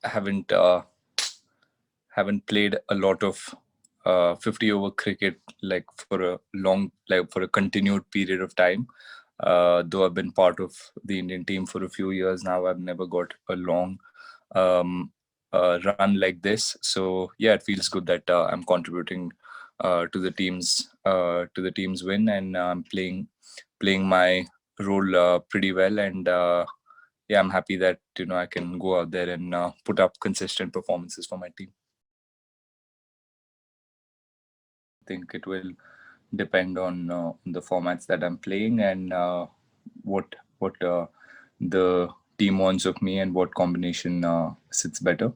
haven't played a lot of 50 over cricket like for a continued period of time. Though I've been part of the Indian team for a few years now, I've never got a long um, run like this. So yeah, it feels good that I'm contributing to the team's win, and I'm playing my role pretty well. And yeah, I'm happy that I can go out there and put up consistent performances for my team. Think it will depend on the formats that I'm playing, and what the team wants of me, and what combination sits better.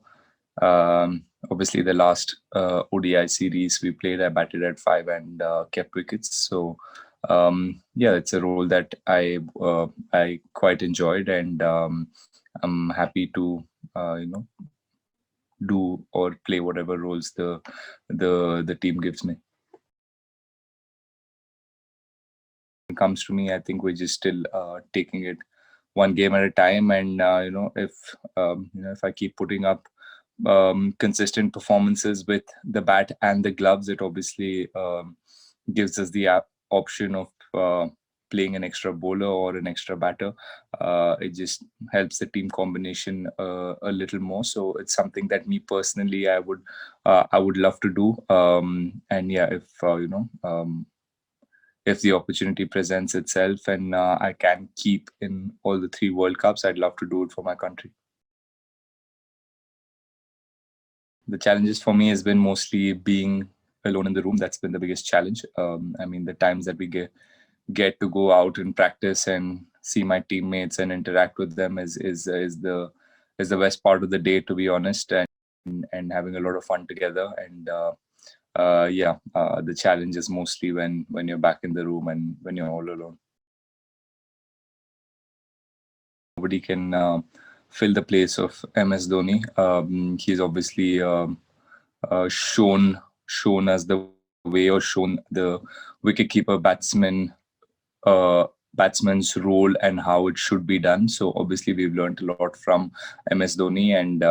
Obviously, the last ODI series we played, I batted at five and kept wickets. So yeah, it's a role that I quite enjoyed, and I'm happy to do or play whatever roles the team gives me. Comes to me, I think we're just still taking it one game at a time. And if I keep putting up consistent performances with the bat and the gloves, it obviously gives us the option of playing an extra bowler or an extra batter. It just helps the team combination a little more. So it's something that me personally, I would love to do. And yeah, if the opportunity presents itself and I can keep in all the three World Cups, I'd love to do it for my country. The challenges for me has been mostly being alone in the room. That's been the biggest challenge. I mean, the times that we get to go out and practice and see my teammates and interact with them is the best part of the day, to be honest, and having a lot of fun together. And the challenge is mostly when you're back in the room and when you're all alone. Nobody can fill the place of MS Dhoni. He's obviously shown us the way, or shown the wicketkeeper batsman's role and how it should be done. So obviously we've learned a lot from MS Dhoni, and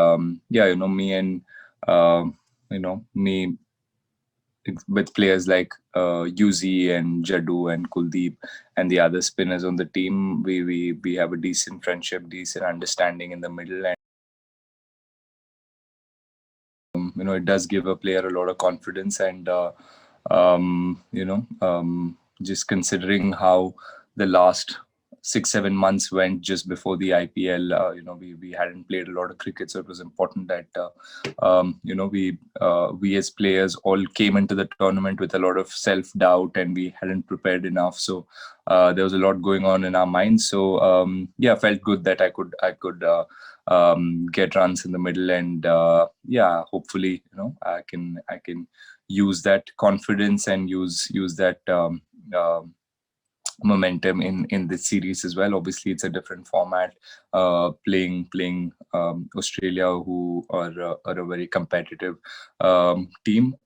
me with players like Yuzi and Jaddu and Kuldeep and the other spinners on the team, we have a decent friendship, decent understanding in the middle, and it does give a player a lot of confidence. And just considering how the last 6-7 months went just before the IPL, we hadn't played a lot of cricket, so it was important that we as players all came into the tournament with a lot of self doubt, and we hadn't prepared enough. So there was a lot going on in our minds. So yeah, felt good that I could get runs in the middle, and yeah, hopefully I can use that confidence and use that momentum in this series as well. Obviously, it's a different format, playing Australia, who are a very competitive team.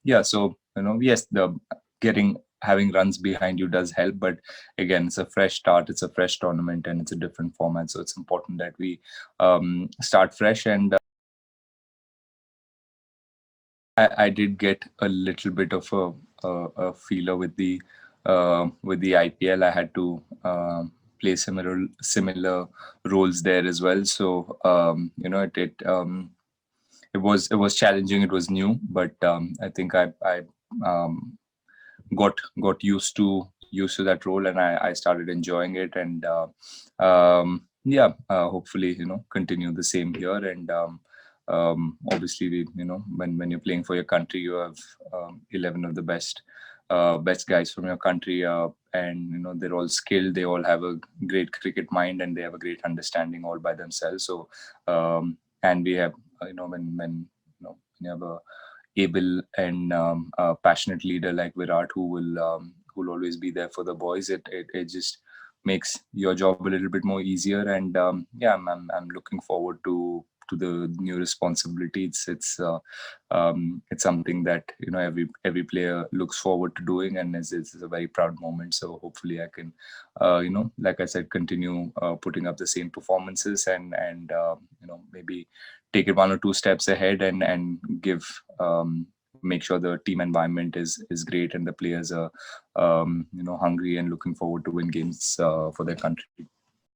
Yeah, so yes, the getting having runs behind you does help, but again, it's a fresh start, it's a fresh tournament, and it's a different format. So it's important that we start fresh. And I did get a little bit of a feeler with the IPL. I had to play similar roles there as well. So it was challenging. It was new, but I think I um, got used to that role, and I started enjoying it. And hopefully continue the same here. And obviously when you're playing for your country, you have 11 of the best guys from your country, and they're all skilled, they all have a great cricket mind, and they have a great understanding all by themselves. So and we have when you have a able and passionate leader like Virat, who will always be there for the boys. It just makes your job a little bit more easier. And yeah, I'm looking forward to to the new responsibility. It's something that every player looks forward to doing, and is a very proud moment. So hopefully I can, like I said, continue putting up the same performances, and maybe take it one or two steps ahead, and give make sure the team environment is great, and the players are hungry and looking forward to win games for their country.